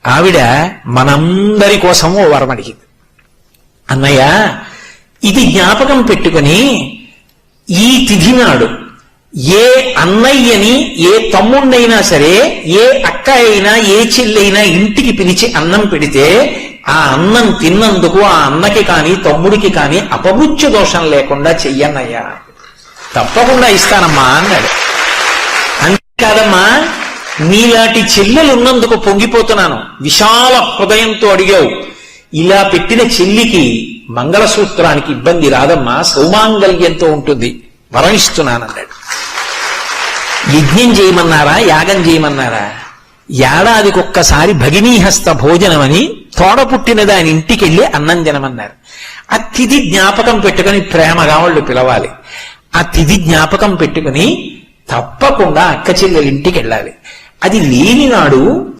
ఆవిడ మనందరి కోసం ఓ వరం అడిగింది. అన్నయ్య, ఇది జ్ఞాపకం పెట్టుకుని ఈ తిథి నాడు ఏ అన్నయ్యని, ఏ తమ్ముణ్ణైనా సరే, ఏ అక్క అయినా, ఏ చెల్లైనా ఇంటికి పిలిచి అన్నం పెడితే ఆ అన్నం తిన్నందుకు ఆ అన్నకి కాని తమ్ముడికి కాని అపమృత్యు దోషం లేకుండా చెయ్యన్నయ్యా. తప్పకుండా ఇస్తానమ్మా అన్నాడు. అంతేకాదమ్మా, నీలాంటి చెల్లెలు ఉన్నందుకు పొంగిపోతున్నాను. విశాల హృదయంతో అడిగావు. ఇలా పెట్టిన చెల్లికి మంగళసూత్రానికి ఇబ్బంది రాదమ్మా, సౌమాంగల్యంతో ఉంటుంది, వరణిస్తున్నానన్నాడు. యజ్ఞం చేయమన్నారా, యాగం చేయమన్నారా? ఏడాదికొక్కసారి భగినీహస్త భోజనమని తోడ పుట్టిన దాని ఇంటికి వెళ్ళి అన్నం తినమన్నారు. ఆ తిథి జ్ఞాపకం పెట్టుకుని ప్రేమగా వాళ్ళు పిలవాలి. ఆ తిథి జ్ఞాపకం పెట్టుకుని తప్పకుండా అక్క చెల్లెల ఇంటికి వెళ్ళాలి. అది లేని నాడు